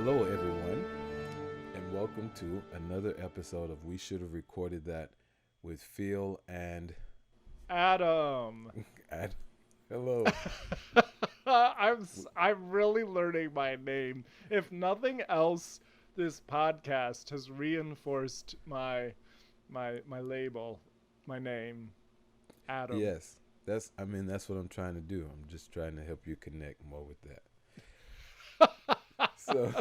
Hello, everyone, and welcome to another episode of We Should Have Recorded That with Phil and Adam. Ad. Hello. I'm really learning my name. If nothing else, this podcast has reinforced my label, my name, Adam. Yes, that's what I'm trying to do. I'm just trying to help you connect more with that. So,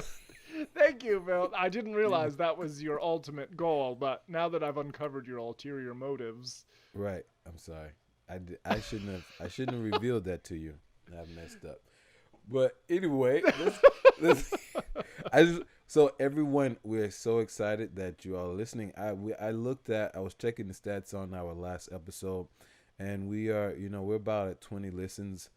Thank you, Phil. I didn't realize that was your ultimate goal, but now that I've uncovered your ulterior motives, right. I'm sorry. I shouldn't have revealed that to you. I messed up. But anyway, so everyone, we're so excited that you are listening. I was checking the stats on our last episode, and we're about at 20 listens.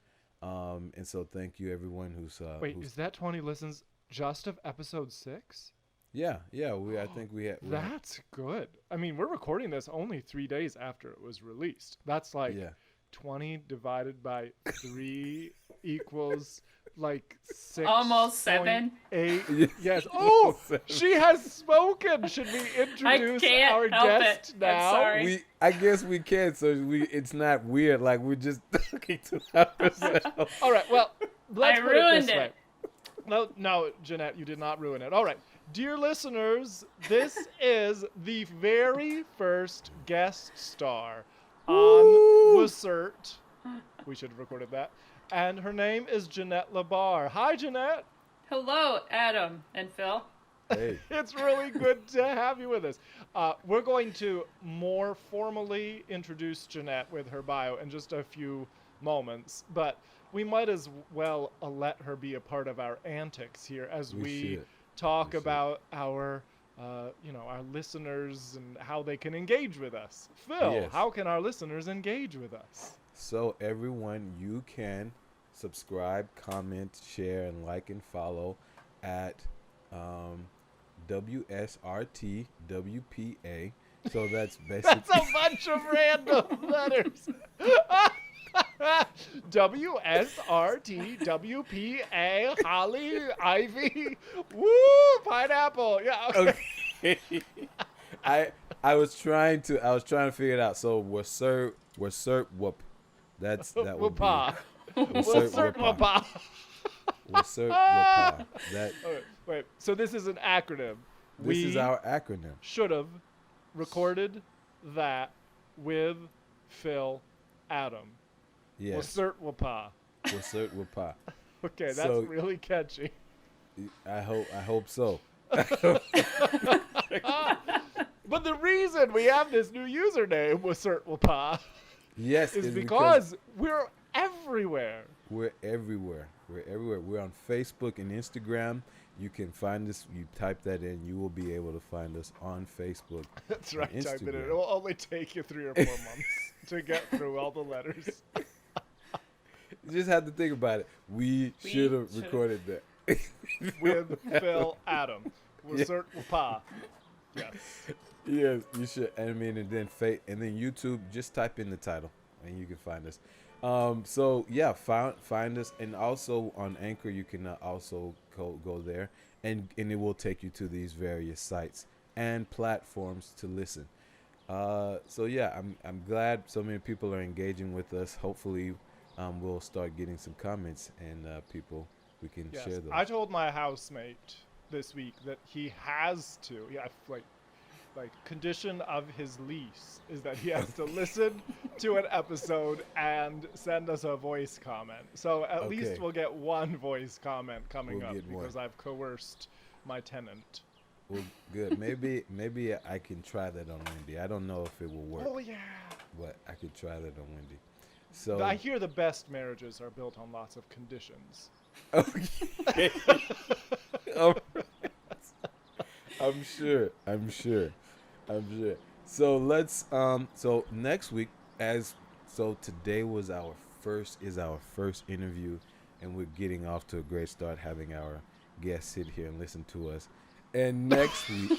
And so thank you everyone who's is that 20 listens just of episode 6? Yeah. I think we had. That's good. I mean, we're recording this only 3 days after it was released. That's like 20 divided by 3 equals like 6. Almost 7. 8. Yes. Oh, she has spoken. Should we introduce our guest now? I'm sorry. I guess we can. So it's not weird. Like we're just talking to ourselves. All right. Well, let's put ruined it this way. No, Janette, you did not ruin it. All right. Dear listeners, this is the very first guest star on The Cert. We should have recorded that. And her name is Janette LaBarre. Hi, Janette. Hello, Adam and Phil. Hey. It's really good to have you with us. We're going to more formally introduce Janette with her bio in just a few moments, but we might as well let her be a part of our antics here as we talk about our listeners and how they can engage with us. Phil, how can our listeners engage with us? So everyone, you can subscribe, comment, share, and like and follow at WSRTWPA. So that's basically... That's a bunch of random letters. WSRTWPA, Holly, Ivy, woo, pineapple. Yeah, okay. I was trying to figure it out. So we're cert whoop. That would be. We'll cert whoop. That. Wait. So this is an acronym. This is our acronym. Should have recorded that with Phil Adam. Yes. We'll cert whoop. Okay, that's really catchy. I hope so. But the reason we have this new username, Wasert Wapa, is because we're everywhere. We're everywhere. We're on Facebook and Instagram. You can find us. You type that in, you will be able to find us on Facebook. That's right. Type it in. It will only take you 3 or 4 months to get through all the letters. You just have to think about it. We should have recorded that. With Phil Adam. Wasert Wapa. Yes. Yes, you should. And then YouTube, just type in the title and you can find us. Find us, and also on Anchor you can also go there, and it will take you to these various sites and platforms to listen. I'm glad so many people are engaging with us. Hopefully, we'll start getting some comments and people we can share those. I told my housemate this week that he has to. Condition of his lease is that he has to listen to an episode and send us a voice comment. So at least we'll get one voice comment coming up because I've coerced my tenant. Well, good. Maybe I can try that on Wendy. I don't know if it will work. Oh yeah. But I could try that on Wendy. So I hear the best marriages are built on lots of conditions. Okay. All right. I'm sure. So let's so next week today was our first interview, and we're getting off to a great start having our guests sit here and listen to us. And next week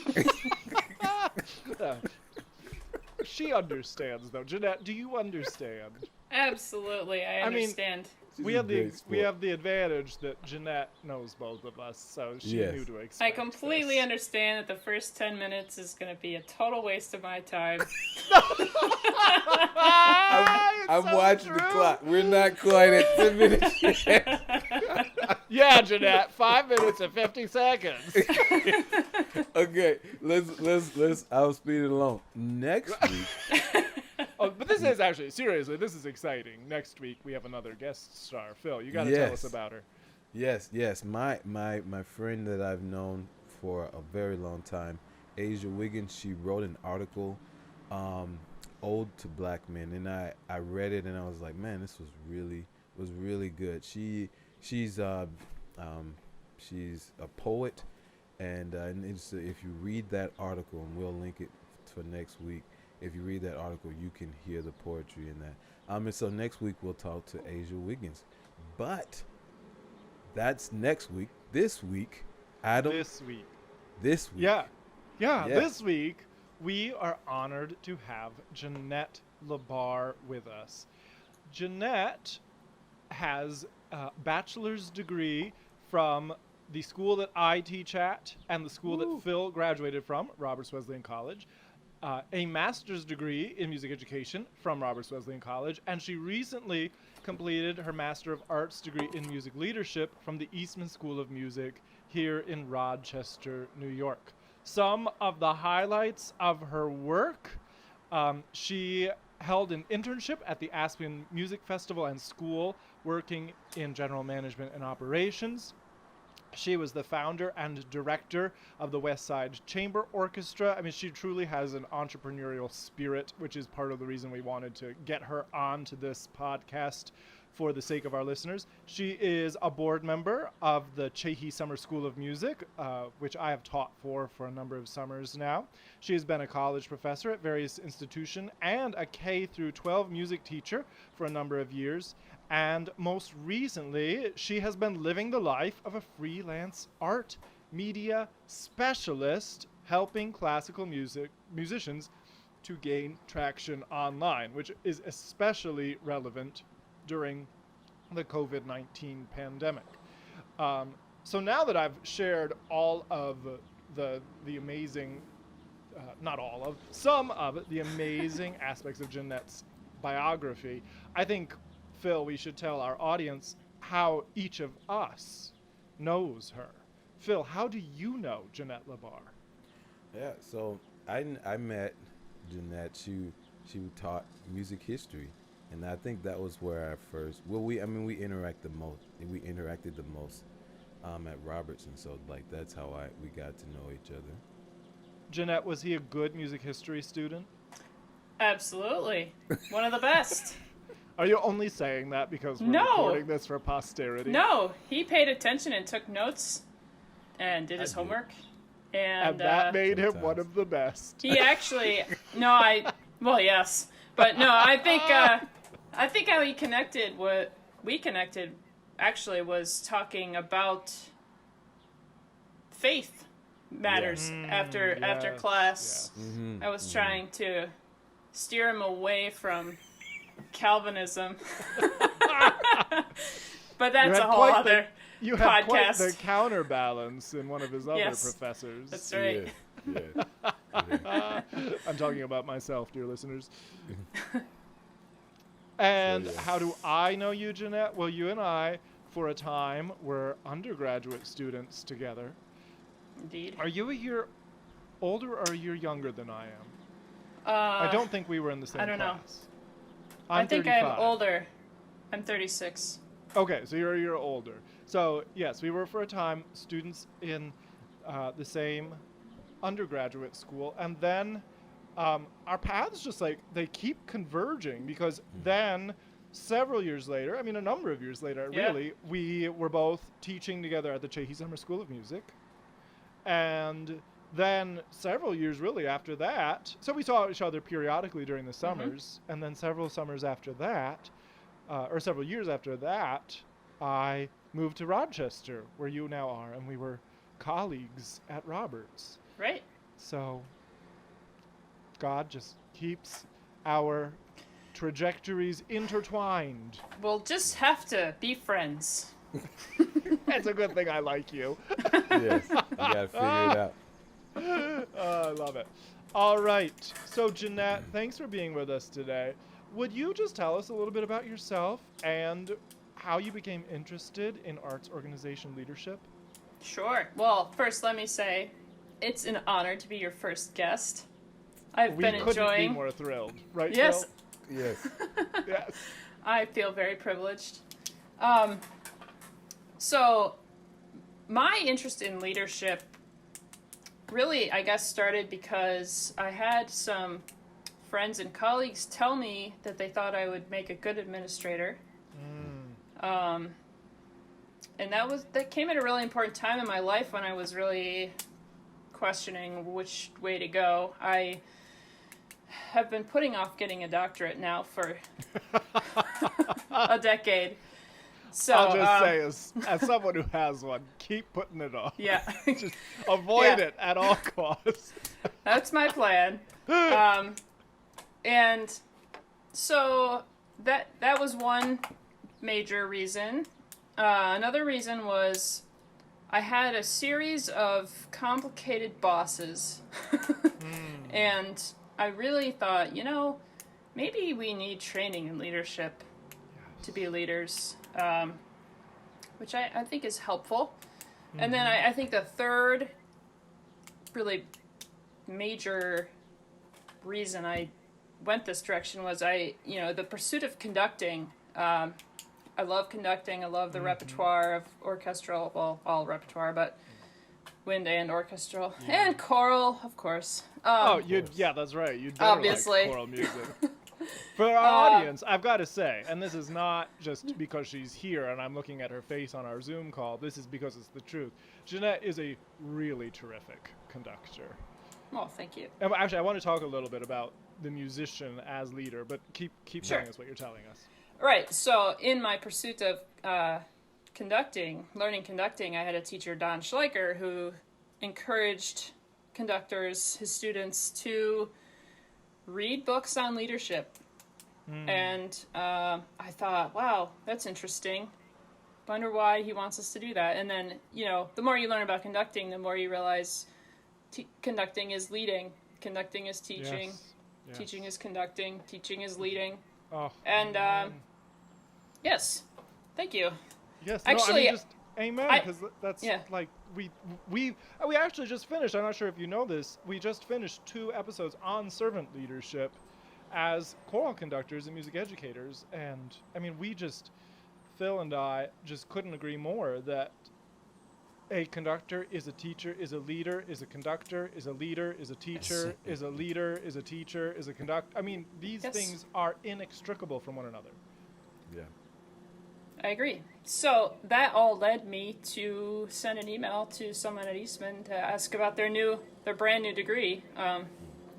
she understands though. Janette, do you understand? Absolutely, I mean, understand. She's We a have the great we sport. have the advantage that Jeanette knows both of us, so she Yes. knew to expect I completely this. understand that the first 10 minutes is going to be a total waste of my time. I'm so watching the true. clock. We're not quite at 10 minutes yet. Yeah, Jeanette, 5 minutes and 50 seconds. Okay, let's. I'll speed it along. Next week, Oh, but this is actually seriously. This is exciting. Next week we have another guest star. Phil, you got to tell us Yes. about her. yes. My friend that I've known for a very long time, Asia Wiggins. She wrote an article, um, "Ode to Black Men," and I read it and I was like, man, this was really good. Um, she's a poet, and if you read that article, and we'll link it for next week. If you read that article, you can hear the poetry in that. And so next week we'll talk to Asia Wiggins, but that's next week. This week, Adam. This week. This week. Yeah. Yeah. This week, we are honored to have Janette LaBarre with us. Janette has a bachelor's degree from the school that I teach at and the school Woo. that Phil graduated from, Roberts Wesleyan College. A master's degree in music education from Roberts Wesleyan College, and she recently completed her Master of Arts degree in music leadership from the Eastman School of Music here in Rochester, New York. Some of the highlights of her work: she held an internship at the Aspen Music Festival and School, working in general management and operations. She was the founder and director of the West Side Chamber Orchestra. I mean, she truly has an entrepreneurial spirit, which is part of the reason we wanted to get her onto this podcast for the sake of our listeners. She is a board member of the Chaffee Summer School of Music, which I have taught for a number of summers now. She has been a college professor at various institutions and a K through 12 music teacher for a number of years. And most recently, she has been living the life of a freelance art media specialist, helping classical musicians to gain traction online, which is especially relevant during the COVID-19 pandemic. So now that I've shared all of the amazing, not all of, some of the amazing aspects of Janette's biography, I think, Phil, we should tell our audience how each of us knows her. Phil, how do you know Janette LaBarre? Yeah. So I met Janette. She taught music history, and I think that was where I first. Well, we interacted the most. We interacted the most at Roberts, and so like that's how we got to know each other. Janette, was he a good music history student? Absolutely. One of the best. Are you only saying that because we're No. recording this for posterity? No, he paid attention and took notes and did his did. homework. And that made him Sometimes. one of the best. He actually, well, yes. But no, I think how we connected actually was talking about faith matters after yes, class. yes. Mm-hmm. I was trying to steer him away from Calvinism. But that's a whole other You had quite podcast. the counterbalance in one of his other Yes. professors. That's right. Yeah. I'm talking about myself, dear listeners. And yes. how do I know you, Janette? Well, you and I, for a time, were undergraduate students together. Indeed. Are you a year older or a year younger than I am? I I don't think we were in the same I don't know. class. I I'm think 35. I'm older. I'm 36. Okay, so you're a year older. So, yes, we were for a time students in the same undergraduate school. And then our paths just they keep converging because then several years later, a number of years later, Yeah. really, we were both teaching together at the Chaffee Summer School of Music. And then several years really after that, so we saw each other periodically during the summers, and then several summers after that, or several years after that, I moved to Rochester, where you now are, and we were colleagues at Roberts. Right? So God just keeps our trajectories intertwined. We'll just have to be friends. It's a good thing I like you. Yes, you gotta figure it out. I love it. All right. So, Janette, thanks for being with us today. Would you just tell us a little bit about yourself and how you became interested in arts organization leadership? Sure. Well, first let me say, it's an honor to be your first guest. I've We been couldn't enjoying. be more thrilled, right? Yes, Yes. Phil? Yes. I feel very privileged. So, my interest in leadership really, I guess, started because I had some friends and colleagues tell me that they thought I would make a good administrator. And that came at a really important time in my life when I was really questioning which way to go. I have been putting off getting a doctorate now for a decade. So I'll just say, as someone who has one, keep putting it off. yeah. Just avoid Yeah. it at all costs. That's my plan. And so that was one major reason. Another reason was I had a series of complicated bosses. And I really thought, maybe we need training in leadership to be leaders, which I think is helpful. And then I think the third really major reason I went this direction was the pursuit of conducting. I love conducting. I love the repertoire of orchestral, well, all repertoire, but wind and orchestral and choral, of course. That's right. You better Obviously. like choral music. For our audience, I've got to say, and this is not just because she's here and I'm looking at her face on our Zoom call, this is because it's the truth. Janette is a really terrific conductor. Well, thank you. And actually, I want to talk a little bit about the musician as leader, but keep Sure. telling us what you're telling us. Right. So in my pursuit of learning conducting, I had a teacher, Don Schleicher, who encouraged conductors, his students, to read books on leadership. And I thought, wow, that's interesting. Wonder why he wants us to do that. And then, the more you learn about conducting, the more you realize conducting is leading, conducting is teaching, Yes. teaching is conducting, teaching is leading. Oh, And yes, thank you. yes. actually, just amen, I- because that's yeah. like we actually just finished. I'm not sure if you know this. We just finished 2 episodes on servant leadership as choral conductors and music educators, and I mean, Phil and I just couldn't agree more that a conductor is a teacher, is a leader, is a conductor, is a leader, is a teacher, is a leader, is a teacher, is a conductor. I mean, these Yes. things are inextricable from one another. Yeah. I agree. So that all led me to send an email to someone at Eastman to ask about their brand new degree. I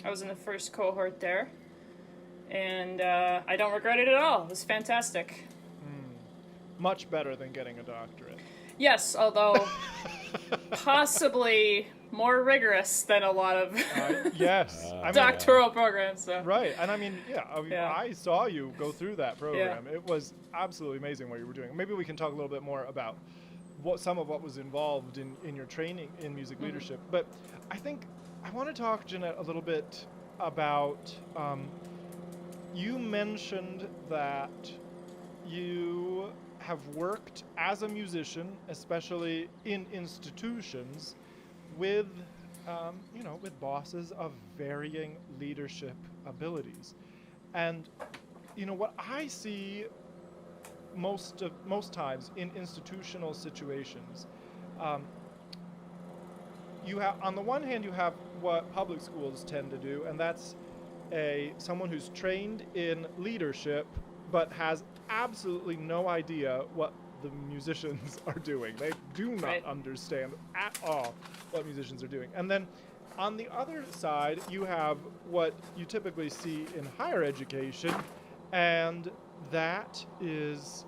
was in the first cohort there, and I don't regret it at all. It was fantastic. Much better than getting a doctorate. Yes, although possibly more rigorous than a lot of Yes. I mean, doctoral programs. So. right. And I mean, Yeah. I saw you go through that program. It was absolutely amazing what you were doing. Maybe we can talk a little bit more about some of what was involved in your training in music leadership. But I think I want to talk, Janette, a little bit about, you mentioned that you have worked as a musician, especially in institutions, with bosses of varying leadership abilities. And what I see most times in institutional situations, you have, on the one hand, you have what public schools tend to do, and that's someone who's trained in leadership but has absolutely no idea what the musicians are doing. They do not Right. understand at all what musicians are doing. And then on the other side, you have what you typically see in higher education, and that is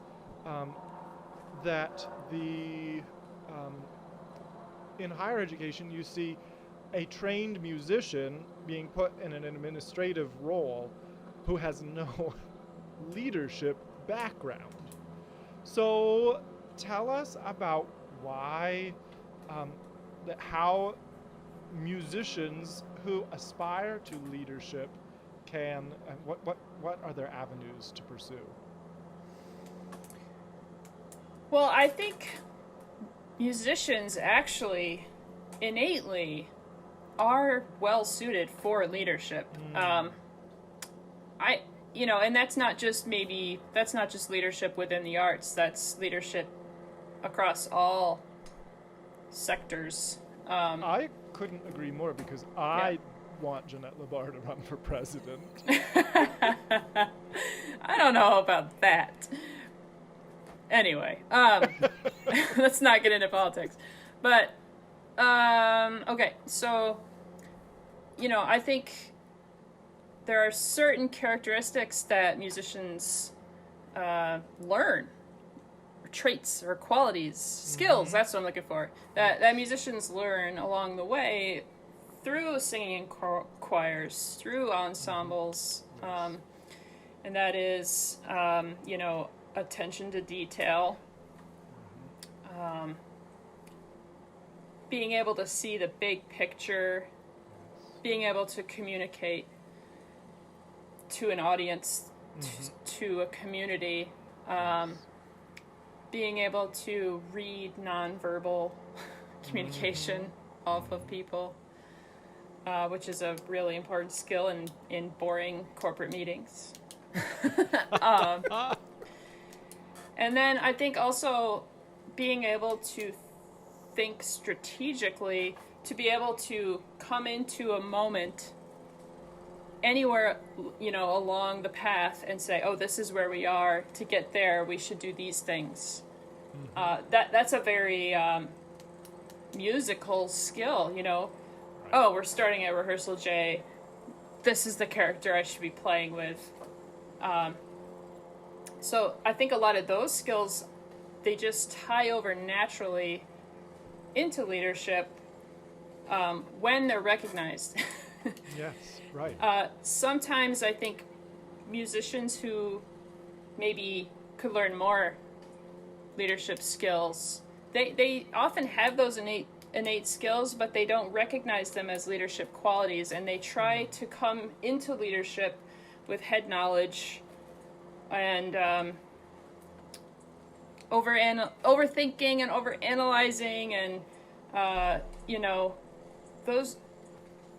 in higher education you see a trained musician being put in an administrative role who has no leadership background. So tell us about why, how musicians who aspire to leadership can, what are their avenues to pursue? Well, I think musicians actually innately are well suited for leadership. And that's not just leadership within the arts. That's leadership across all sectors. I couldn't agree more because I want Janette LaBarre to run for president. I don't know about that. Anyway, let's not get into politics. But, okay, so, I think there are certain characteristics that musicians learn, or traits, or qualities, skills, that's what I'm looking for, that musicians learn along the way through singing in choirs, through ensembles, and that is, attention to detail, being able to see the big picture, being able to communicate to an audience, to a community, being able to read nonverbal communication off of people, which is a really important skill in boring corporate meetings. And then I think also being able to think strategically, to be able to come into a moment anywhere, along the path and say, oh, this is where we are. To get there, we should do these things. That's a very musical skill, Oh, we're starting at rehearsal J. This is the character I should be playing with. So I think a lot of those skills, they just tie over naturally into leadership when they're recognized. Yes, right. Sometimes I think musicians who maybe could learn more leadership skills, they often have those innate skills, but they don't recognize them as leadership qualities, and they try to come into leadership with head knowledge and overthinking and overanalyzing, and those.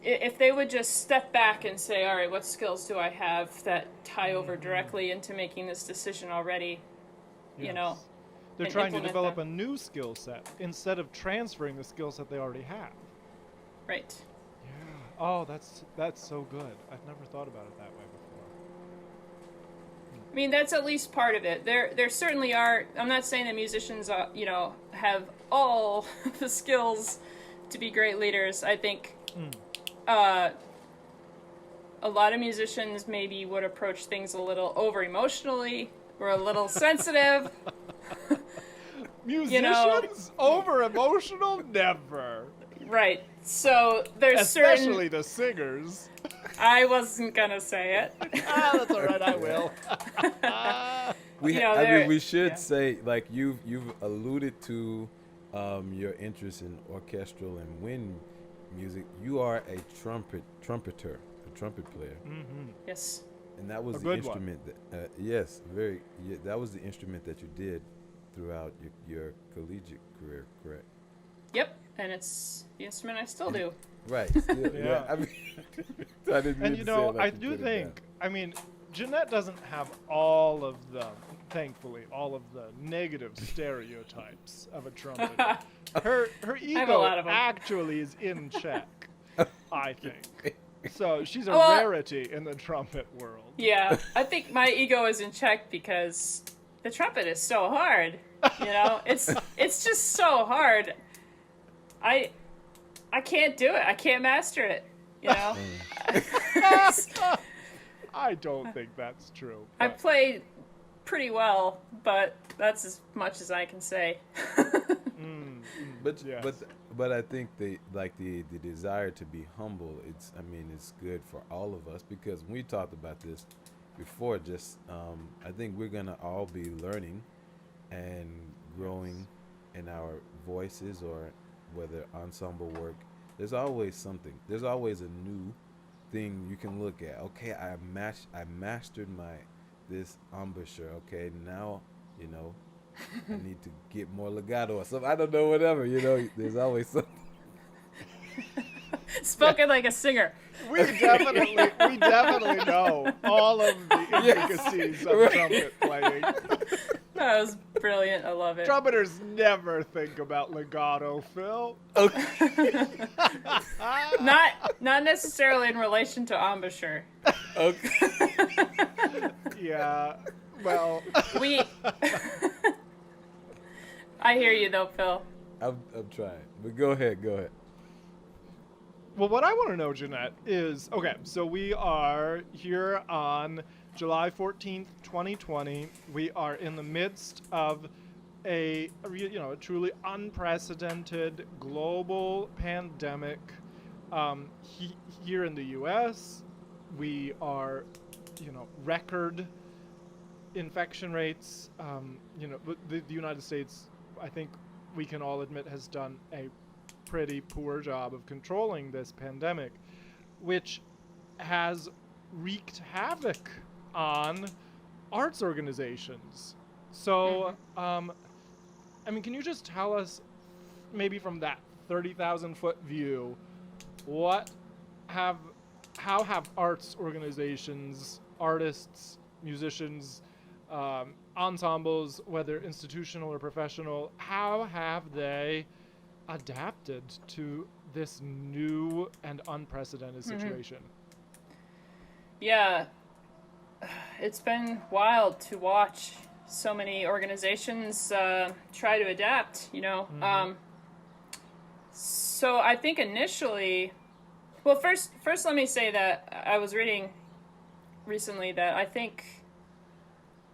If they would just step back and say, all right, what skills do I have that tie over directly into making this decision already, Yes. They're trying to develop a new skill set instead of transferring the skill set they already have. Right. Yeah. Oh, that's so good. I've never thought about it that way before. I mean, that's at least part of it. There certainly are. I'm not saying that musicians, have all the skills to be great leaders. I think a lot of musicians maybe would approach things a little over emotionally or a little sensitive. Musicians over emotional? Never. Right. So there's especially the singers. I wasn't gonna say it. That's all right. I will. We should say, like, you've alluded to your interest in orchestral and wind music. You are a trumpeter, a trumpet player. Yes. And that was the instrument that that was the instrument that you did throughout your collegiate career, correct? Yep, and it's the instrument I still do. Right. Still, Yeah. I mean, I didn't mean to say it like I you do put it think, down. I mean, Janette doesn't have all of the, thankfully, all of the negative stereotypes of a trumpeter. Her have a ego lot of 'em. actually is in check, I think. So she's a Well, rarity in the trumpet world. Yeah, I think my ego is in check because the trumpet is so hard. It's just so hard. I can't do it. I can't master it. I don't think that's true. I but- play pretty well, but that's as much as I can say. But Yes. but I think the desire to be humble, it's good for all of us, because when we talked about this, before, just I think we're gonna all be learning and growing in our voices, or whether ensemble work. There's always something. There's always a new thing you can look at. Okay, I mastered my this embouchure. Okay, now you know I need to get more legato or something. I don't know, whatever. There's always something. Spoken like a singer. We definitely know all of the intricacies of trumpet playing. That was brilliant. I love it. Trumpeters never think about legato, Phil. Not necessarily in relation to embouchure. Okay. Yeah, well. I hear you though, Phil. I'm trying, but go ahead. Well, what I want to know, Janette, is, okay, so we are here on July 14th, 2020. We are in the midst of a truly unprecedented global pandemic. Here in the U.S., we are, record infection rates. The United States, I think we can all admit, has done a pretty poor job of controlling this pandemic, which has wreaked havoc on arts organizations. So, can you just tell us, maybe from that 30,000-foot view, how have arts organizations, artists, musicians, ensembles, whether institutional or professional, how have they adapted to this new and unprecedented situation? Yeah, it's been wild to watch so many organizations try to adapt, So I think initially, well, first let me say that I was reading recently that I think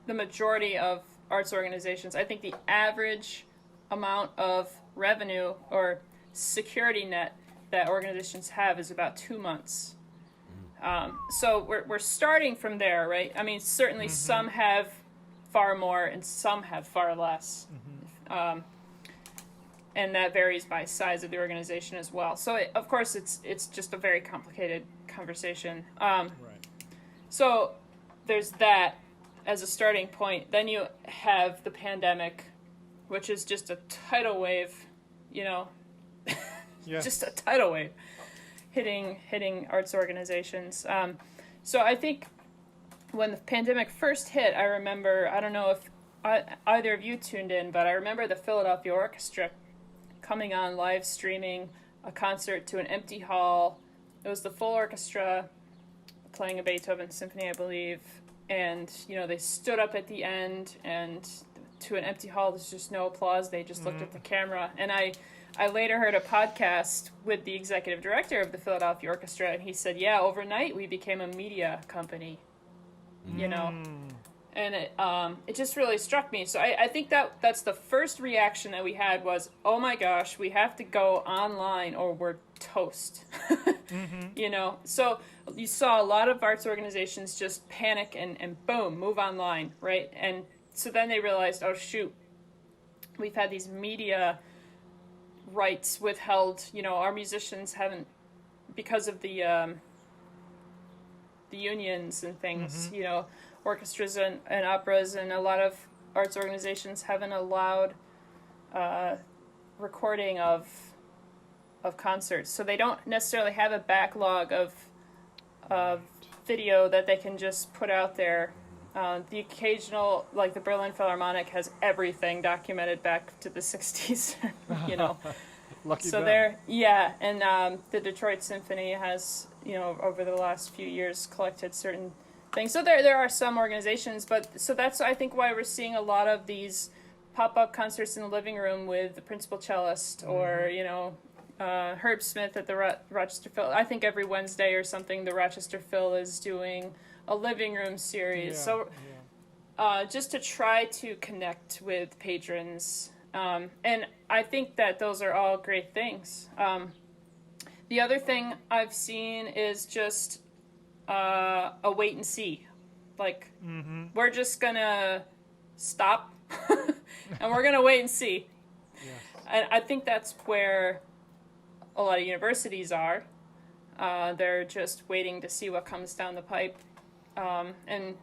the majority of arts organizations, I think the average amount of revenue or security net that organizations have is about 2 months. So we're starting from there, right? I mean, certainly some have far more and some have far less. And that varies by size of the organization as well. So of course it's just a very complicated conversation. Right. So there's that as a starting point. Then you have the pandemic, which is just a tidal wave, just a tidal wave hitting arts organizations. So I think when the pandemic first hit, I remember, I don't know if either of you tuned in, but I remember the Philadelphia Orchestra coming on live streaming a concert to an empty hall. It was the full orchestra playing a Beethoven symphony, I believe. And, they stood up at the end, and to an empty hall, there's just no applause. They just looked at the camera. And I later heard a podcast with the executive director of the Philadelphia Orchestra, and he said, yeah, overnight we became a media company, And it just really struck me. So I think that's the first reaction that we had was, oh my gosh, we have to go online or we're toast. So you saw a lot of arts organizations just panic and boom, move online, right? And so then they realized, oh shoot, we've had these media rights withheld. Our musicians haven't, because of the unions and things, orchestras and operas and a lot of arts organizations haven't allowed recording of concerts. So they don't necessarily have a backlog of video that they can just put out there. The occasional, like the Berlin Philharmonic has everything documented back to the 60s, Lucky so them. And the Detroit Symphony has, over the last few years collected certain things. So there are some organizations, but so that's, I think, why we're seeing a lot of these pop-up concerts in the living room with the principal cellist or, Herb Smith at the Rochester Phil. I think every Wednesday or something, the Rochester Phil is doing a living room series. Just to try to connect with patrons. And I think that those are all great things. The other thing I've seen is just a wait and see. Like, Mm-hmm. we're just gonna stop and we're gonna wait and see. Yes. And I think that's where a lot of universities are. They're just waiting to see what comes down the pipe. And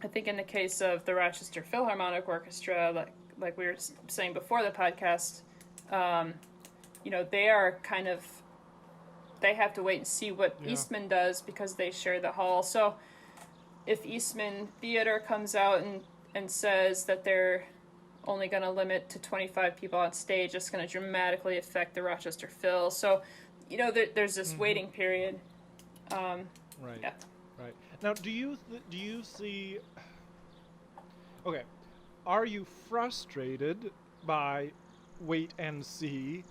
I think in the case of the Rochester Philharmonic Orchestra, like we were saying before the podcast, they are kind of, they have to wait and see what Eastman does because they share the hall. So if Eastman Theater comes out and says that they're only going to limit to 25 people on stage, it's going to dramatically affect the Rochester Phil. So, there's this waiting period. Right. Yeah. Right. Now, do you see? Okay, are you frustrated by wait and see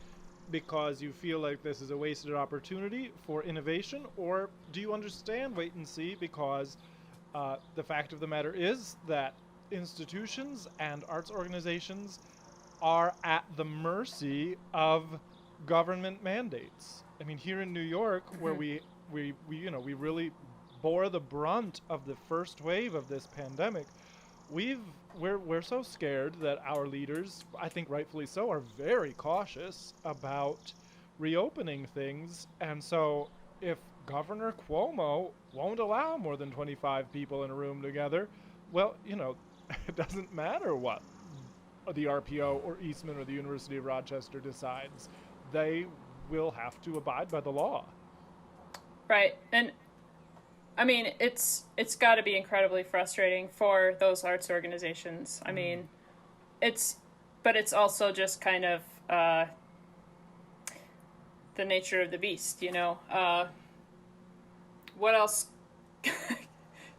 because you feel like this is a wasted opportunity for innovation, or do you understand wait and see because the fact of the matter is that institutions and arts organizations are at the mercy of government mandates? I mean, here in New York, where we really bore the brunt of the first wave of this pandemic, we're so scared that our leaders, I think rightfully so, are very cautious about reopening things. And so if Governor Cuomo won't allow more than 25 people in a room together, well, it doesn't matter what the RPO or Eastman or the University of Rochester decides. They will have to abide by the law. Right. And I mean, it's got to be incredibly frustrating for those arts organizations. I mean, but it's also just kind of the nature of the beast, what else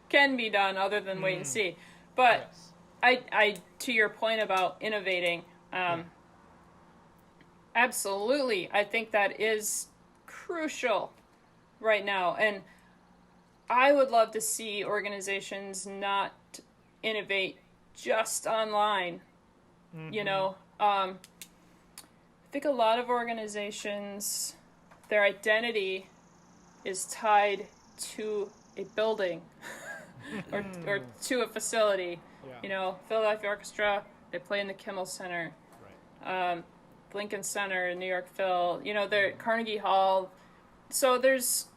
can be done other than wait and see? But Yes. I to your point about innovating, absolutely, I think that is crucial right now. And I would love to see organizations not innovate just online. I think a lot of organizations, their identity is tied to a building or to a facility. Yeah. Philadelphia Orchestra, they play in the Kimmel Center. Right. Lincoln Center, New York Phil, they're Carnegie Hall. So there's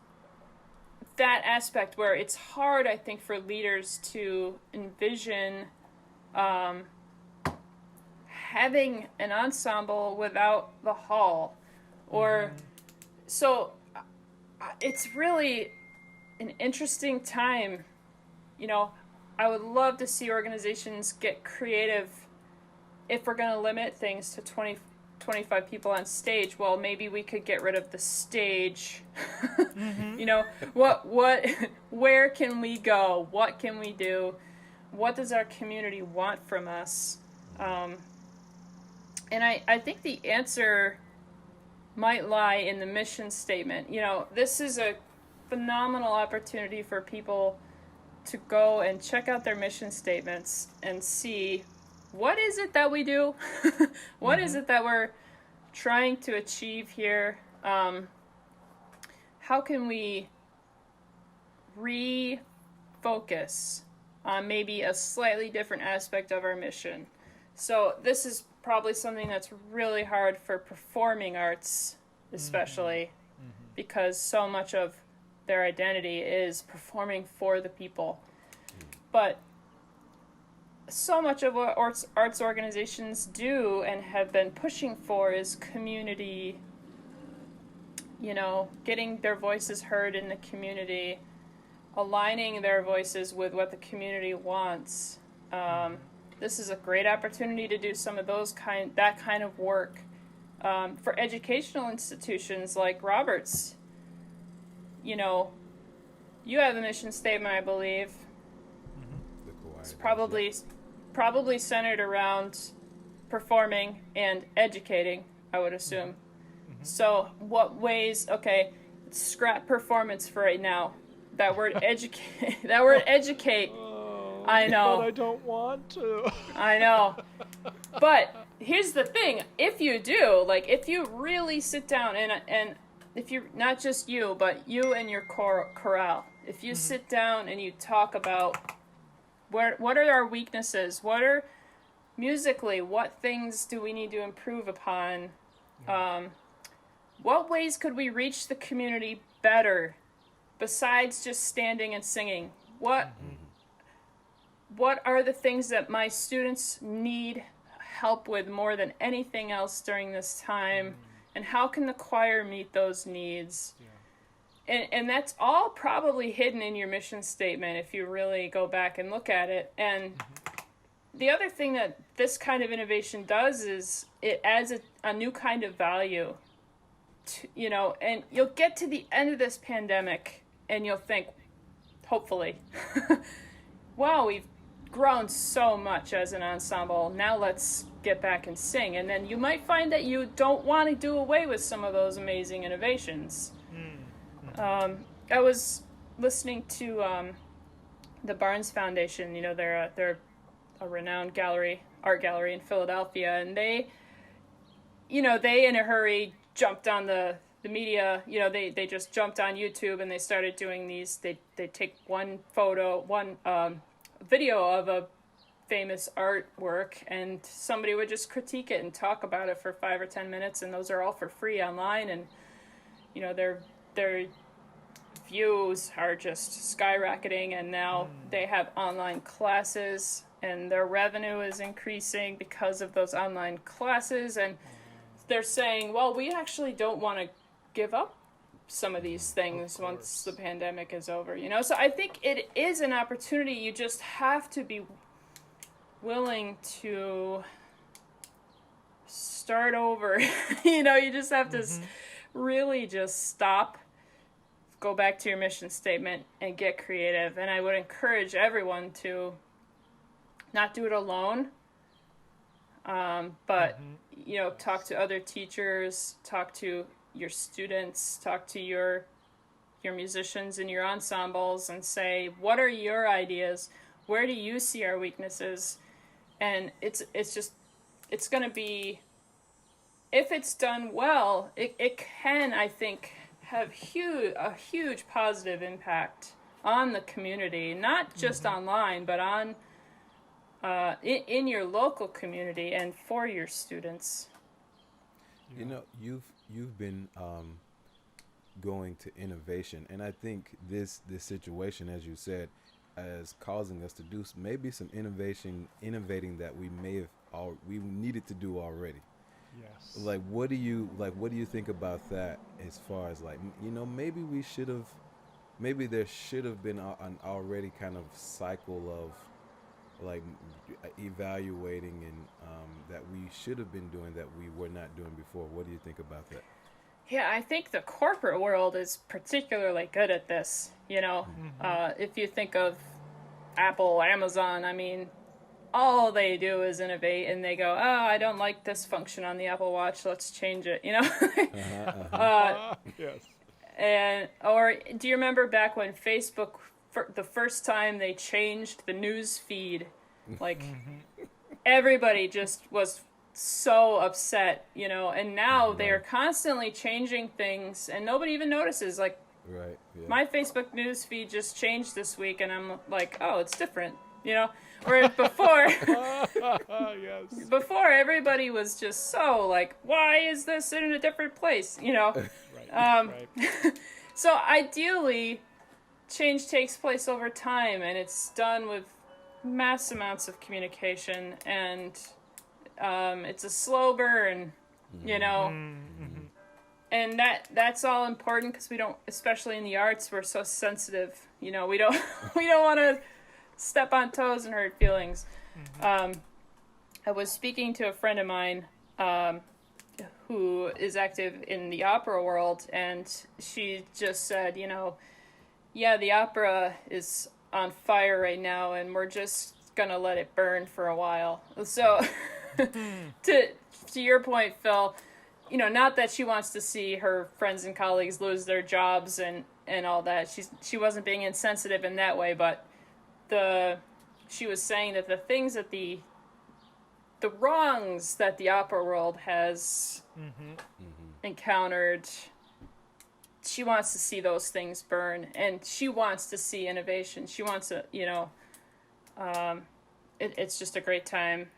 that aspect where it's hard, I think, for leaders to envision having an ensemble without the hall. Or so it's really an interesting time. I would love to see organizations get creative. If we're going to limit things to 25 people on stage, well, maybe we could get rid of the stage. Where can we go? What can we do? What does our community want from us? And I think the answer might lie in the mission statement. This is a phenomenal opportunity for people to go and check out their mission statements and see what is it that we do? What is it that we're trying to achieve here? How can we refocus on maybe a slightly different aspect of our mission? So this is probably something that's really hard for performing arts, especially because so much of their identity is performing for the people. But so much of what arts organizations do and have been pushing for is community, getting their voices heard in the community, aligning their voices with what the community wants. This is a great opportunity to do some of that kind of work. For educational institutions like Roberts, you have a mission statement, I believe. It's probably centered around performing and educating, I would assume. So what ways, scrap performance for right now. That word educate, I know. But I don't want to. I know. But here's the thing, if you do, if you really sit down and if you're, not just you, but you and your chorale, If you sit down and you talk about what are our weaknesses, musically, what things do we need to improve upon, what ways could we reach the community better besides just standing and singing? What are the things that my students need help with more than anything else during this time? And how can the choir meet those needs? And that's all probably hidden in your mission statement if you really go back and look at it. And the other thing that this kind of innovation does is it adds a new kind of value. And you'll get to the end of this pandemic and you'll think, hopefully, wow, we've grown so much as an ensemble. Now let's get back and sing. And then you might find that you don't want to do away with some of those amazing innovations. I was listening to the Barnes Foundation. They're a renowned art gallery in Philadelphia, and they in a hurry jumped on the media. They just jumped on YouTube and they started doing these. They take one video of a famous artwork, and somebody would just critique it and talk about it for 5 or 10 minutes, and those are all for free online. And their views are just skyrocketing, and now they have online classes, and their revenue is increasing because of those online classes. And they're saying, well, we actually don't want to give up some of these things once the pandemic is over. So I think it is an opportunity. You just have to be willing to start over. You just have to really just stop, go back to your mission statement, and get creative. And I would encourage everyone to not do it alone, but talk to other teachers, talk to your students, talk to your musicians in your ensembles, and say, what are your ideas? Where do you see our weaknesses? And it's going to be, if it's done well, it can, I think, have a huge positive impact on the community, not just online, but on in your local community and for your students. You've been going to innovation, and I think this situation, as you said, is causing us to do maybe some innovating that we we needed to do already. Yes. What do you think about that, as far as maybe there should have been an already kind of cycle of evaluating and that we should have been doing that we were not doing before. What do you think about that? Yeah, I think the corporate world is particularly good at this. If you think of Apple, Amazon, I mean, all they do is innovate, and they go, oh, I don't like this function on the Apple Watch, let's change it, Yes. Or do you remember back when Facebook, for the first time they changed the news feed? Everybody just was so upset, and now they're constantly changing things, and nobody even notices. Right. Yeah. My Facebook news feed just changed this week, and I'm like, oh, it's different, Where before, Yes. before everybody was just so like, why is this in a different place, Right. So ideally, change takes place over time, and it's done with mass amounts of communication, and it's a slow burn, and that's all important, because we don't, especially in the arts, we're so sensitive. We don't we don't want to step on toes and hurt feelings. I was speaking to a friend of mine who is active in the opera world, and she just said, yeah, the opera is on fire right now, and we're just gonna let it burn for a while. So to your point, Phil, not that she wants to see her friends and colleagues lose their jobs and all that. She wasn't being insensitive in that way, but she was saying that the things that the wrongs that the opera world has encountered she wants to see those things burn, and she wants to see innovation. She wants to, it's just a great time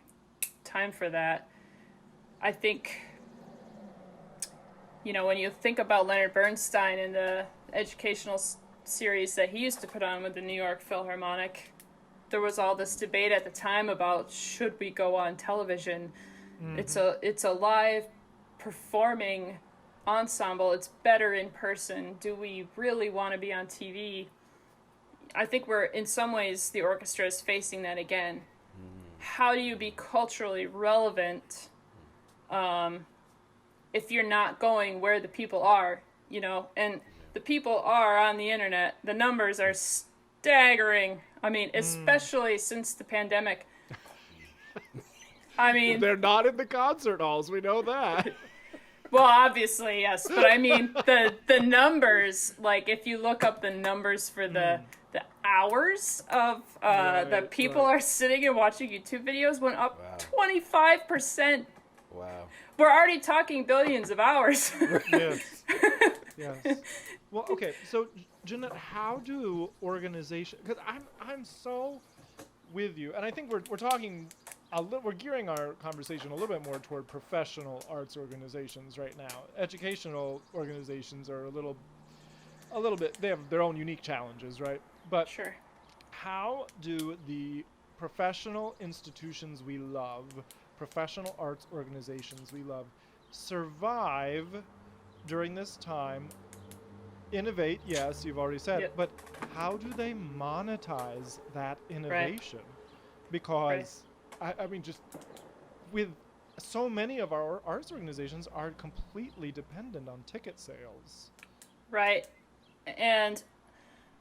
for that. I think, when you think about Leonard Bernstein and the educational series that he used to put on with the New York Philharmonic, there was all this debate at the time about should we go on television. It's a live performing ensemble. It's better in person. Do we really want to be on TV? I think we're, in some ways, the orchestra is facing that again. How do you be culturally relevant if you're not going where the people are, and the people are on the internet. The numbers are staggering. I mean, especially since the pandemic. I mean, they're not in the concert halls. We know that. Well, obviously, yes, but I mean the numbers. Like, if you look up the numbers for the hours of that people are sitting and watching YouTube videos, went up 25%. Wow. We're already talking billions of hours. Yes. Yes. Well, okay. So, Janette, how do organizations? Because I'm so with you, and I think we're talking we're gearing our conversation a little bit more toward professional arts organizations right now. Educational organizations are a little bit. They have their own unique challenges, right? But sure. How do the professional institutions we love, professional arts organizations we love, survive during this time? Innovate, yes, you've already said, Yep. but how do they monetize that innovation? Because, I mean, just with so many of our arts organizations are completely dependent on ticket sales. Right. And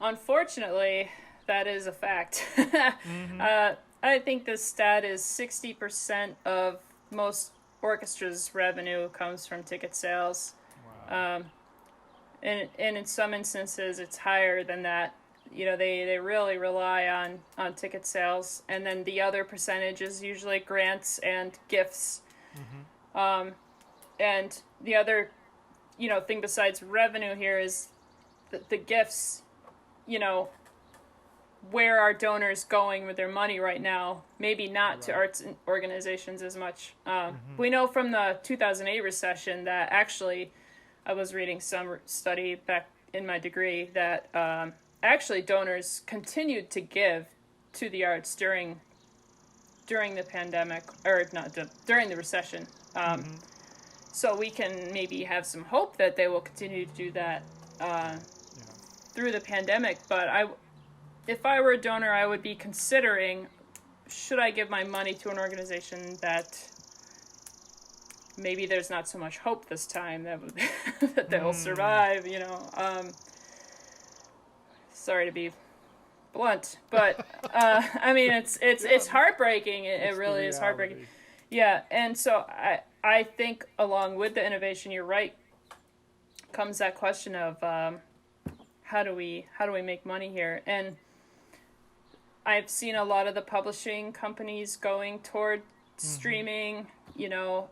unfortunately, that is a fact. I think the stat is 60% of most orchestras' revenue comes from ticket sales. Wow. And in some instances, it's higher than that. They really rely on ticket sales. And then the other percentage is usually grants and gifts. And the other, thing besides revenue here is the gifts, where are donors going with their money right now? Maybe not to arts organizations as much. We know from the 2008 recession that actually, I was reading some study back in my degree that actually donors continued to give to the arts during the pandemic, or not during the recession. So we can maybe have some hope that they will continue to do that through the pandemic. But if I were a donor, I would be considering, should I give my money to an organization that maybe there's not so much hope this time that they'll survive, Sorry to be blunt, but I mean, it's heartbreaking. It really is heartbreaking. Yeah, and so I think along with the innovation, you're right, comes that question of how do we make money here? And I've seen a lot of the publishing companies going toward streaming. You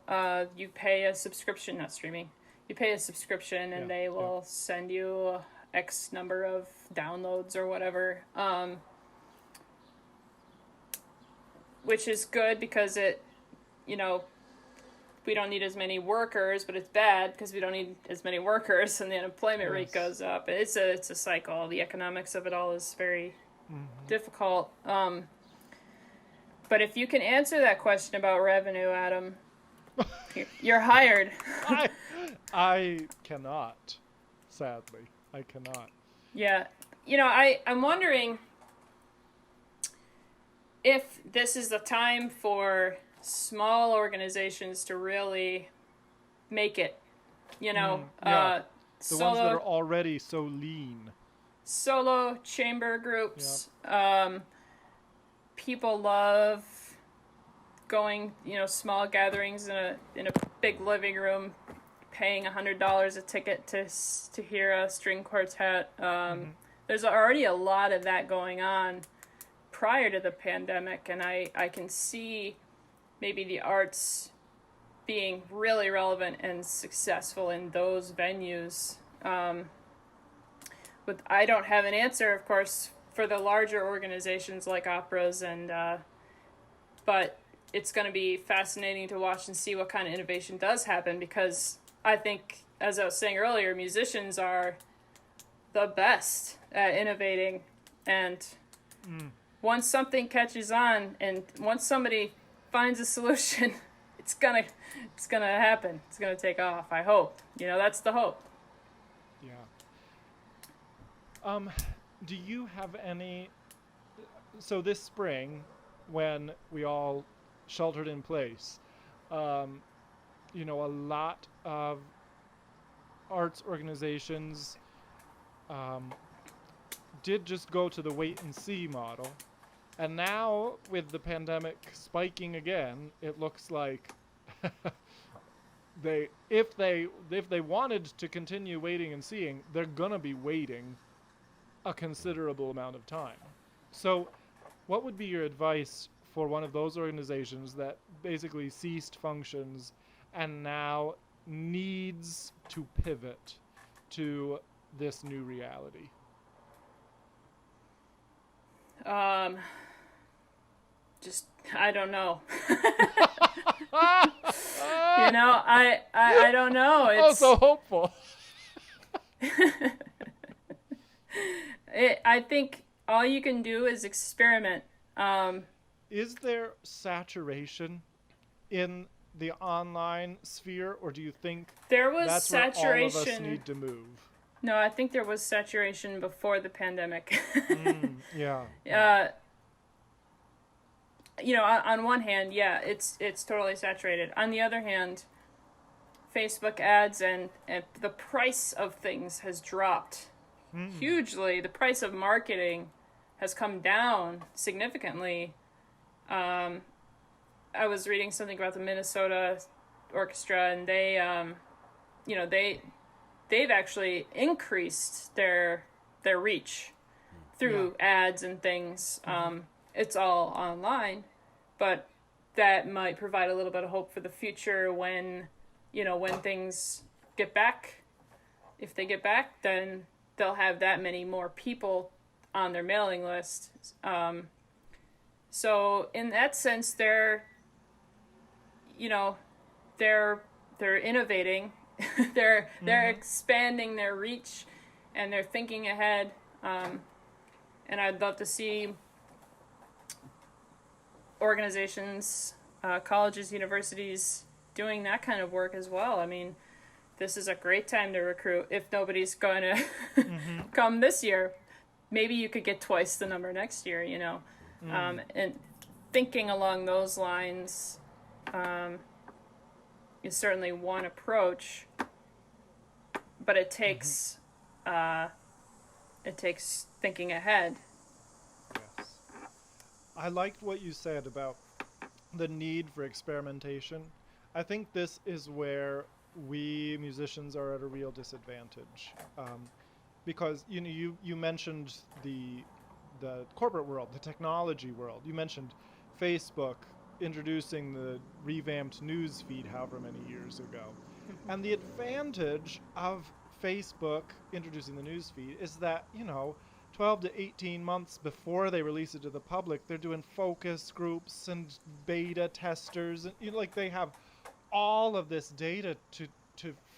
pay a subscription, not streaming. You pay a subscription, and they will send you X number of downloads or whatever, which is good because it, we don't need as many workers, but it's bad because we don't need as many workers, and the unemployment rate goes up. It's a cycle. The economics of it all is very difficult. But if you can answer that question about revenue, Adam, you're hired. I cannot, sadly. I cannot. Yeah. I'm wondering if this is the time for small organizations to really make it. The ones that are already so lean. Solo chamber groups. People love going, small gatherings in a big living room, paying $100 a ticket to hear a string quartet. There's already a lot of that going on prior to the pandemic, and I can see maybe the arts being really relevant and successful in those venues. I don't have an answer, of course, for the larger organizations like operas, and but it's going to be fascinating to watch and see what kind of innovation does happen, because I think, as I was saying earlier, musicians are the best at innovating, and once something catches on and once somebody finds a solution, it's gonna happen. It's gonna take off. I hope. That's the hope. Yeah. Do you have any? So this spring, when we all sheltered in place, a lot of arts organizations did just go to the wait and see model, and now with the pandemic spiking again, it looks like if they wanted to continue waiting and seeing, they're gonna be waiting a considerable amount of time. So what would be your advice for one of those organizations that basically ceased functions and now needs to pivot to this new reality? I don't know. I don't know. It's so hopeful. I think all you can do is experiment. Is there saturation in the online sphere, or do you think there was that's saturation? Where all of us need to move? No, I think there was saturation before the pandemic. Yeah. On one hand, yeah, it's totally saturated. On the other hand, Facebook ads and the price of things has dropped hugely. The price of marketing has come down significantly. I was reading something about the Minnesota Orchestra, and they've actually increased their reach through ads and things. It's all online, but that might provide a little bit of hope for the future when things get back. If they get back, then they'll have that many more people on their mailing list. So in that sense, they're innovating, they're expanding their reach, and they're thinking ahead. And I'd love to see organizations, colleges, universities doing that kind of work as well. I mean, this is a great time to recruit. If nobody's going to come this year, maybe you could get twice the number next year, and thinking along those lines is certainly one approach, but it takes thinking ahead. Yes. I liked what you said about the need for experimentation. I think this is where we musicians are at a real disadvantage, because you mentioned the corporate world, the technology world. You mentioned Facebook introducing the revamped news feed however many years ago. And the advantage of Facebook introducing the news feed is that, 12 to 18 months before they release it to the public, they're doing focus groups and beta testers, and they have all of this data to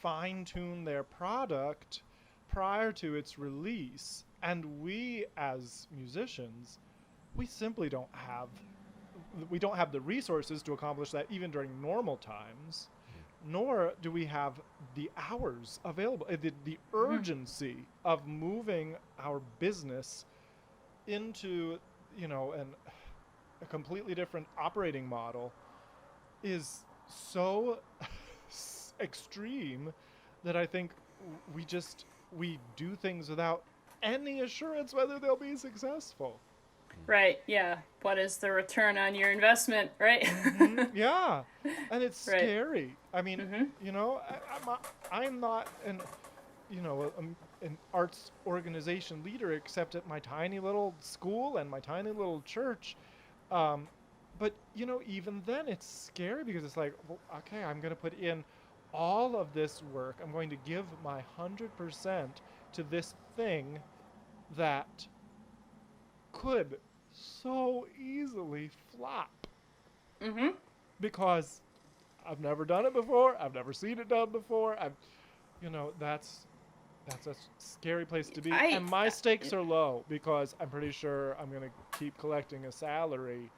fine-tune their product prior to its release. And we as musicians, we simply don't have the resources to accomplish that even during normal times, nor do we have the hours available. The urgency of moving our business into a completely different operating model is so extreme that I think we do things without any assurance whether they'll be successful. Right, yeah. What is the return on your investment, right? Yeah, and it's scary. I mean, I'm not an arts organization leader except at my tiny little school and my tiny little church. But, even then it's scary because it's like, well, okay, I'm going to put in all of this work. I'm going to give my 100% to this thing that could so easily flop Mm-hmm. because I've never done it before. I've never seen it done before. That's a scary place to be. And my stakes are low because I'm pretty sure I'm gonna keep collecting a salary.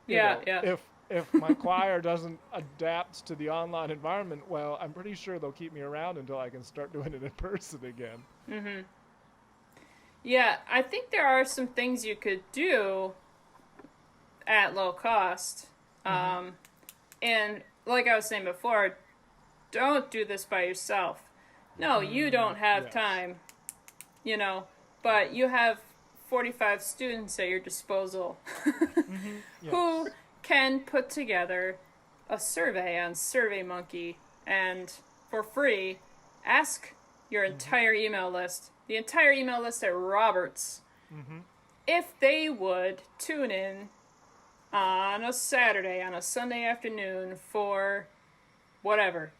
Yeah. If my choir doesn't adapt to the online environment well, I'm pretty sure they'll keep me around until I can start doing it in person again. Mm-hmm. Yeah, I think there are some things you could do at low cost. And like I was saying before, don't do this by yourself. No, you don't have time, but you have 45 students at your disposal who can put together a survey on SurveyMonkey and for free ask your entire email list, the entire email list at Roberts, if they would tune in on a Saturday, on a Sunday afternoon for whatever.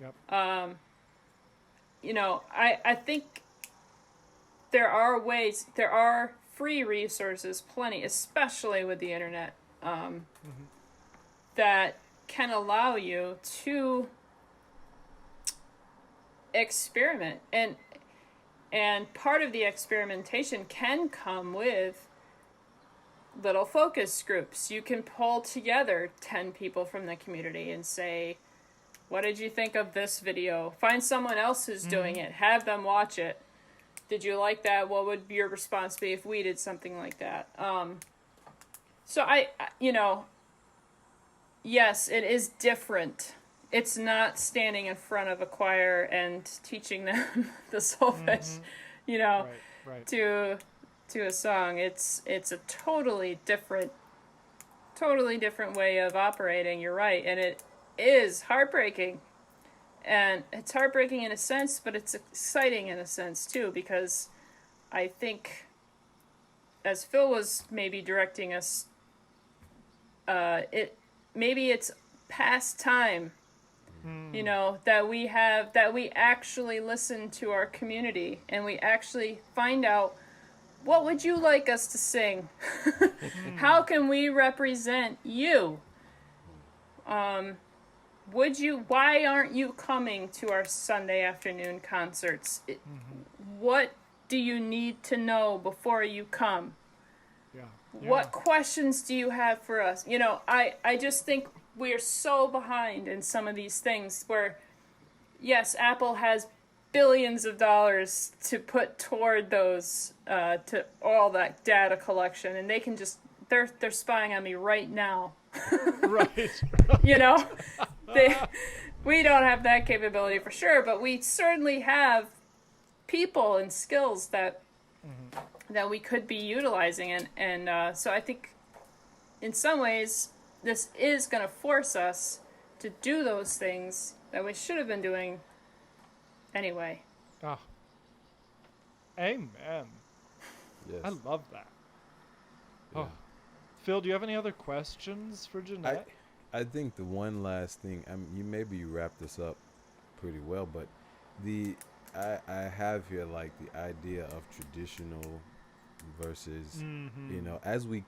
Yep. I think there are ways, there are free resources, plenty, especially with the internet, that can allow you to experiment. And part of the experimentation can come with little focus groups. You can pull together 10 people from the community and say, what did you think of this video? Find someone else who's doing it. Have them watch it. Did you like that? What would your response be if we did something like that? So yes, it is different. It's not standing in front of a choir and teaching them the solfege, Right. to a song. It's a totally different way of operating. You're right, and it is heartbreaking. And it's heartbreaking in a sense, but it's exciting in a sense too, because I think, as Phil was maybe directing us, maybe it's past time, that we actually listen to our community and we actually find out, what would you like us to sing? How can we represent you? Why aren't you coming to our Sunday afternoon concerts? What do you need to know before you come? Yeah. What questions do you have for us? I just think we are so behind in some of these things where, yes, Apple has billions of dollars to put toward those, to all that data collection, and they can just, they're spying on me right now. Right. We don't have that capability for sure, but we certainly have people and skills that we could be utilizing, and so I think in some ways this is going to force us to do those things that we should have been doing anyway. Ah. Amen. Yes. I love that. Oh. Phil, do you have any other questions for Janette? I think the one last thing, you maybe wrapped this up pretty well, but I have here like the idea of traditional versus as we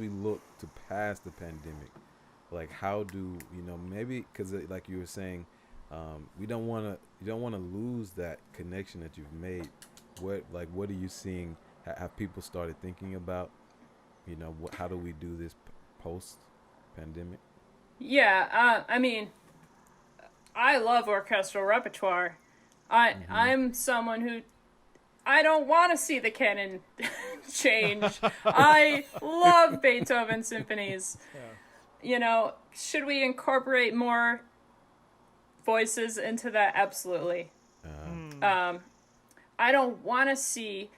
look to pass the pandemic, like how do maybe, because like you were saying, you don't want to lose that connection that you've made. What are you seeing? Have people started thinking about how do we do this post pandemic? Yeah, I mean, I love orchestral repertoire. I'm someone who, I don't want to see the canon change. I love Beethoven symphonies. Yeah. Should we incorporate more voices into that? Absolutely. I don't want to see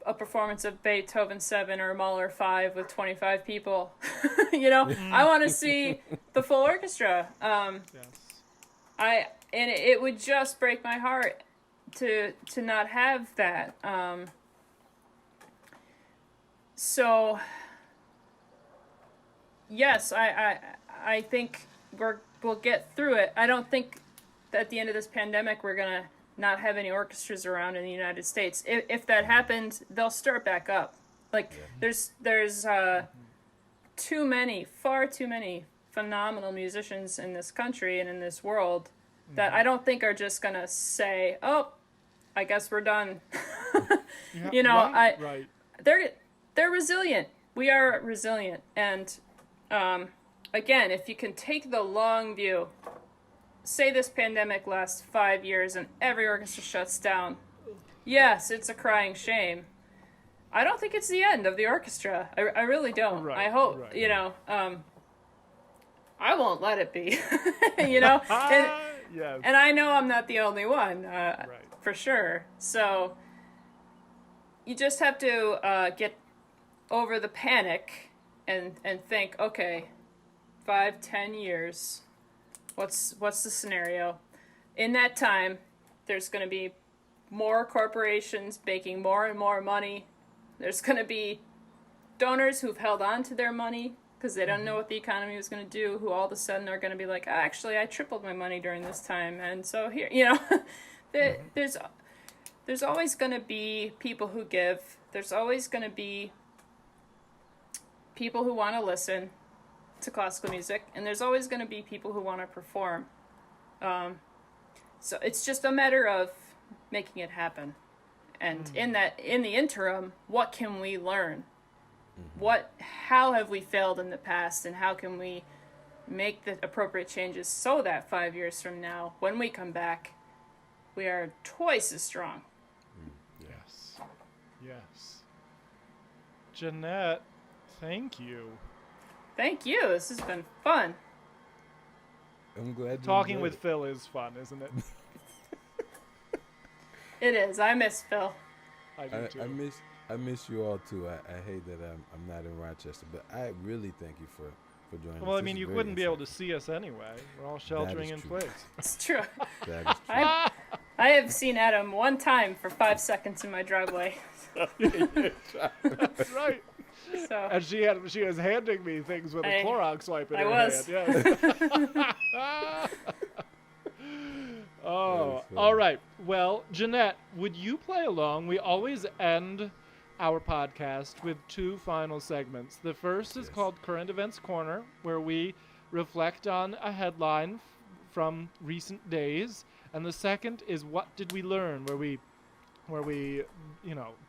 a performance of Beethoven 7 or Mahler 5 with 25 people. I want to see the full orchestra. Yes. And it would just break my heart to not have that. So yes, I think we'll get through it. I don't think that at the end of this pandemic we're gonna not have any orchestras around in the United States. If that happened, they'll start back up. Like there's far too many phenomenal musicians in this country and in this world that I don't think are just gonna say, "Oh, I guess we're done." Right. They're resilient. We are resilient, and again, if you can take the long view, say this pandemic lasts 5 years and every orchestra shuts down. Yes, it's a crying shame. I don't think it's the end of the orchestra. I really don't. Right, I hope, right. I won't let it be, and Yes. I know I'm not the only one, Right. for sure. So you just have to get over the panic and think, okay, 5-10 years, what's the scenario? In that time, there's going to be more corporations making more and more money. There's going to be donors who've held on to their money because they don't know what the economy was going to do, who all of a sudden are going to be like, actually, I tripled my money during this time, and so here, there's always going to be people who give. There's always going to be people who want to listen to classical music, and there's always going to be people who want to perform. So it's just a matter of making it happen. And in the interim, what can we learn? How have we failed in the past, and how can we make the appropriate changes so that 5 years from now, when we come back, we are twice as strong. Yes. Yes. Janette, thank you. Thank you. This has been fun. I'm glad you Talking enjoyed with it. Phil is fun, isn't it? It is. I miss Phil. I do too. I miss you all too. I hate that I'm not in Rochester, but I really thank you for joining us. Well, I This mean, is you very wouldn't be able to insightful. see us anyway. We're all sheltering in true. place. It's true. That is true. I have seen Adam one time for 5 seconds in my driveway. That's right. So And she was handing me things with a Clorox wipe in I her was. hand. Yes. Oh, all right. Well, Janette, would you play along? We always end our podcast with 2 final segments. The first is called Current Events Corner, where we reflect on a headline from recent days, and the second is What Did We Learn, where we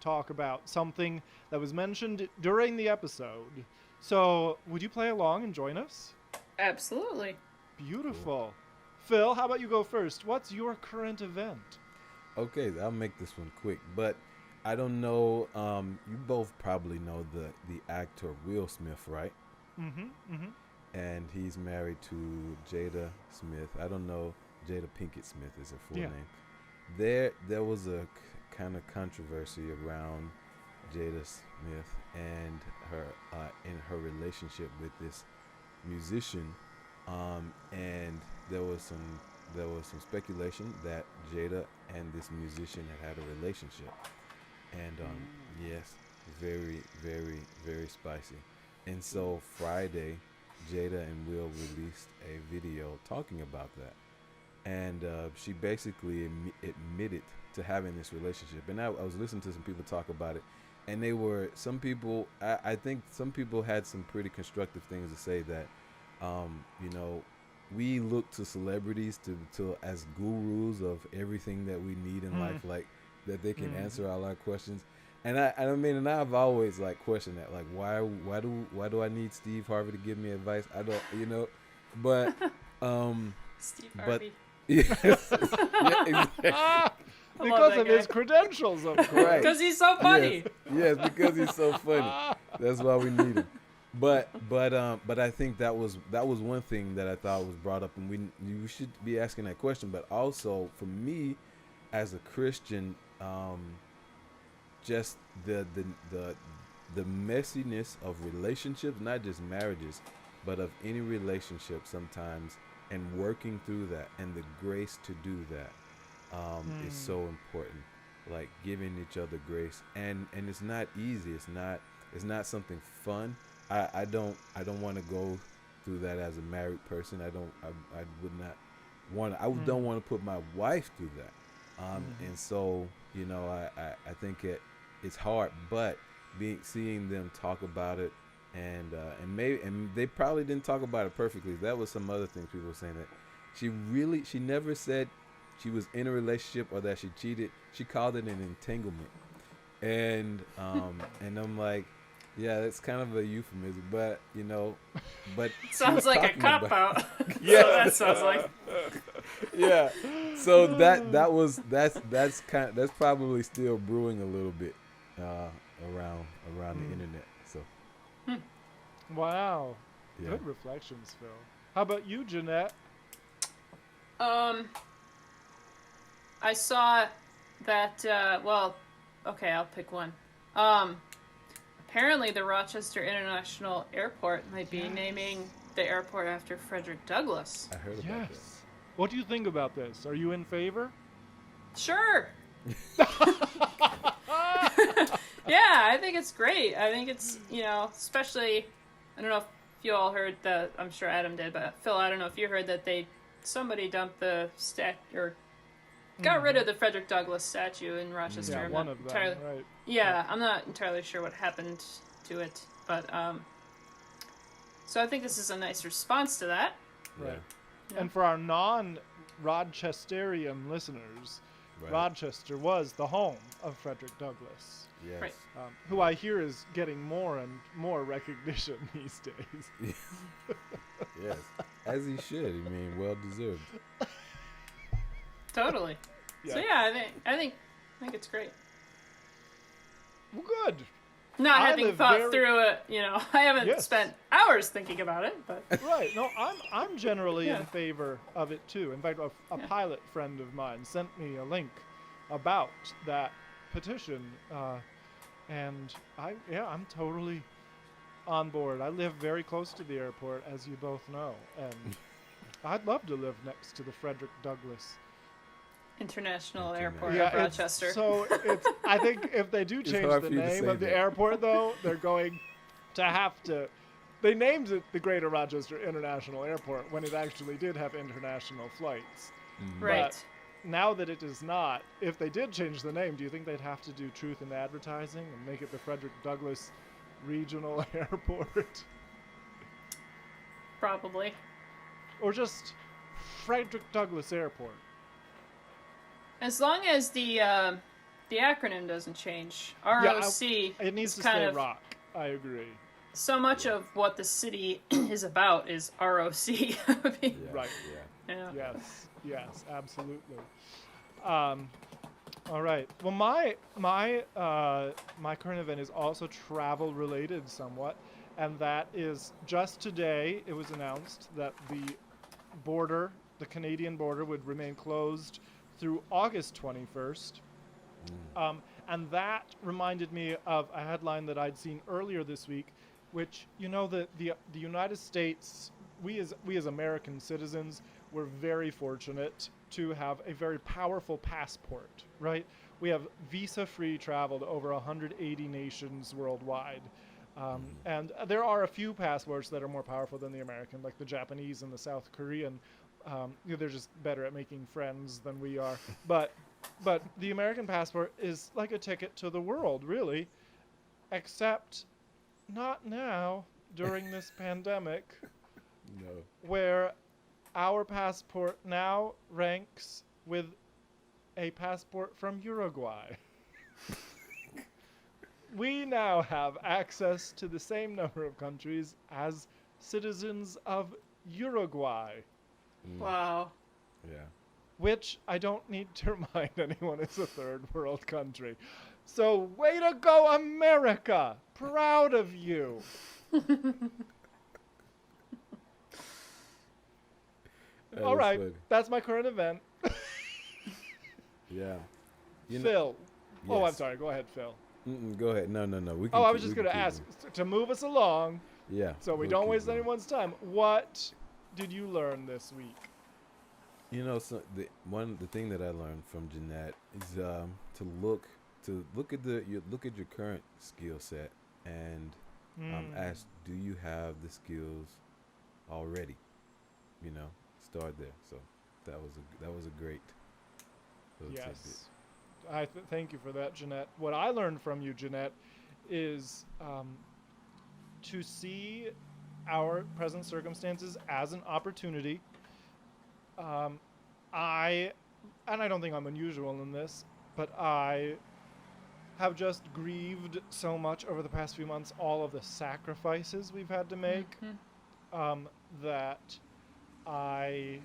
talk about something that was mentioned during the episode. So, would you play along and join us? absolutely. Beautiful. Phil, how about you go first? What's your current event? Okay, I'll make this one quick, but I don't know. You both probably know the actor Will Smith, right? And he's married to Jada Smith. I don't know. Jada Pinkett Smith is her full name. There was a kind of controversy around Jada Smith and her in her relationship with this musician, and there was some speculation that Jada and this musician had a relationship, and yes, very, very, very spicy. And so Friday, Jada and Will released a video talking about that, and she basically admitted to having this relationship. And I was listening to some people talk about it, and I think some people had some pretty constructive things to say that, we look to celebrities to as gurus of everything that we need in life, like that they can answer all our questions. And and I've always like questioned that, like why do I need Steve Harvey to give me advice? I don't, but Steve but Harvey. yes, yeah, exactly. Because of his credentials, of course. Right. Because he's so funny. Yes, because he's so funny. That's why we need him. But I think that was one thing that I thought was brought up, and you should be asking that question. But also for me, as a Christian, just the messiness of relationships, not just marriages, but of any relationship sometimes, and working through that, and the grace to do that is so important. Like giving each other grace, and it's not easy. It's not something fun. I don't want to go through that as a married person. I would not want. I don't want to put my wife through that. And so I think it's hard, but seeing them talk about it, and they probably didn't talk about it perfectly. That was some other things people were saying, that she never said she was in a relationship or that she cheated. She called it an entanglement, and I'm like, yeah, that's kind of a euphemism, but but she was Sounds like a talking cop about- out. Yeah. So that sounds like. Yeah. So that's probably still brewing a little bit around the internet. So Wow. yeah. Good reflections, Phil. How about you, Janette? I saw that. Okay, I'll pick one. Apparently, the Rochester International Airport might be naming the airport after Frederick Douglass. I heard about that. Yes. What do you think about this? Are you in favor? Sure. Yeah, I think it's great. I think it's, especially, I don't know if you all heard that, I'm sure Adam did, but Phil, I don't know if you heard that somebody dumped the got rid of the Frederick Douglass statue in Rochester. Yeah, I'm one not of them, entirely, right. Yeah, I'm not entirely sure what happened to it, but, so I think this is a nice response to that. Right. Yeah. And for our non-Rochesterian listeners, Right. Rochester was the home of Frederick Douglass, Yes. Right. who I hear is getting more and more recognition these days. Yes. As he should. I mean, well deserved. Totally. Yeah. So yeah, I think it's great. Well, good. Not I having live thought very- through it, I haven't Yes. spent hours thinking about it, but Right. No, I'm generally Yeah. in favor of it too. In fact, a Yeah. pilot friend of mine sent me a link about that petition, and I'm totally on board. I live very close to the airport, as you both know, and I'd love to live next to the Frederick Douglass. International International. Airport of Rochester. I think if they do It's change hard the for you to name say of the that. airport, though, they're going to have to. They named it the Greater Rochester International Airport when it actually did have international flights. Right. But now that it is not, if they did change the name, do you think they'd have to do truth in advertising and make it the Frederick Douglass Regional Airport? Probably. Or just Frederick Douglass Airport? As long as the acronym doesn't change. Yeah, ROC It needs is to kind stay of ROC. I agree. so much of what the city is about is ROC. I mean, Yeah. Right. Yeah. yeah. Yes, absolutely. All right. Well, my current event is also travel related somewhat, and that is just today it was announced that the Canadian border would remain closed through August 21st. And that reminded me of a headline that I'd seen earlier this week, which, the United States, we as American citizens, we're very fortunate to have a very powerful passport, right? We have visa-free travel to over 180 nations worldwide. And there are a few passports that are more powerful than the American, like the Japanese and the South Korean. They're just better at making friends than we are. But the American passport is like a ticket to the world, really, except not now during this pandemic, No. where our passport now ranks with a passport from Uruguay. We now have access to the same number of countries as citizens of Uruguay, Wow. Yeah. which I don't need to remind anyone is a third world country. So way to go, America! Proud of you. That All is right, funny. that's my current event. Yeah. Phil. Oh, I'm Yes. sorry. Go ahead, Phil. Go ahead. No. We can Oh, I keep- was just we going to can keep ask, going. to move us along, Yeah. so we we'll don't keep waste going. anyone's time. What did you learn this week? So the thing that I learned from Janette is to look at your current skill set and ask, do you have the skills already? Start there. So that was a great little tidbit. Yes. Thank you for that, Janette. What I learned from you, Janette, is to see our present circumstances as an opportunity. I don't think I'm unusual in this, but I have just grieved so much over the past few months, all of the sacrifices we've had to make, that I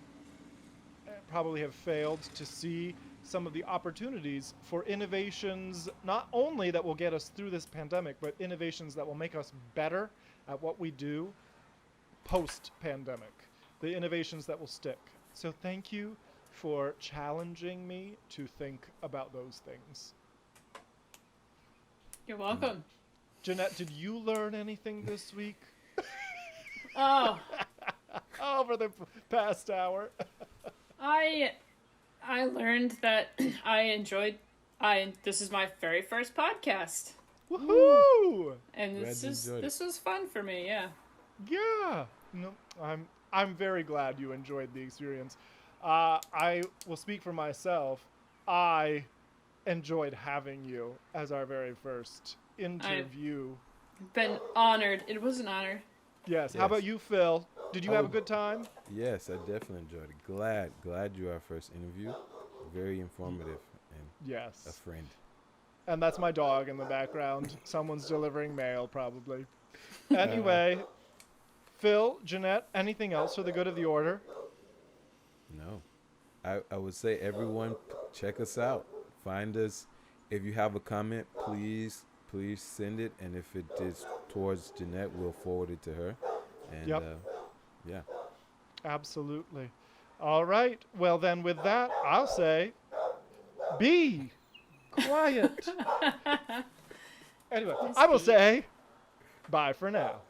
probably have failed to see some of the opportunities for innovations, not only that will get us through this pandemic, but innovations that will make us better at what we do post-pandemic, the innovations that will stick. So thank you for challenging me to think about those things. You're welcome. Janette, did you learn anything this week? Oh, Over the past hour? I learned that this is my very first podcast. Woohoo! And Glad you enjoyed it. this was fun for me, yeah. Yeah. No, I'm very glad you enjoyed the experience. I will speak for myself. I enjoyed having you as our very first interview. Been honored. It was an honor. Yes. How Yes. about you, Phil? Did you have a good time? Yes, I definitely enjoyed it. Glad you were our first interview. Very informative and a Yes. friend. And that's my dog in the background. Someone's delivering mail, probably. Anyway, Phil, Janette, anything else for the good of the order? No. I would say everyone check us out. Find us. If you have a comment, please send it. And if it is towards Janette, we'll forward it to her. And Yep. Yeah. Absolutely. All right. Well, then with that, I'll say, be quiet. Anyway, I will say, bye for now.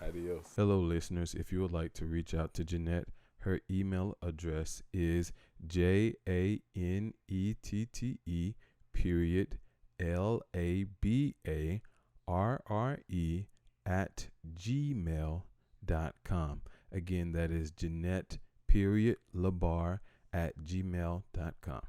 Adios. Hello, listeners. If you would like to reach out to Janette, her email address is JanetteLabarre@gmail.com. Again, that is Janette LaBarre@gmail.com.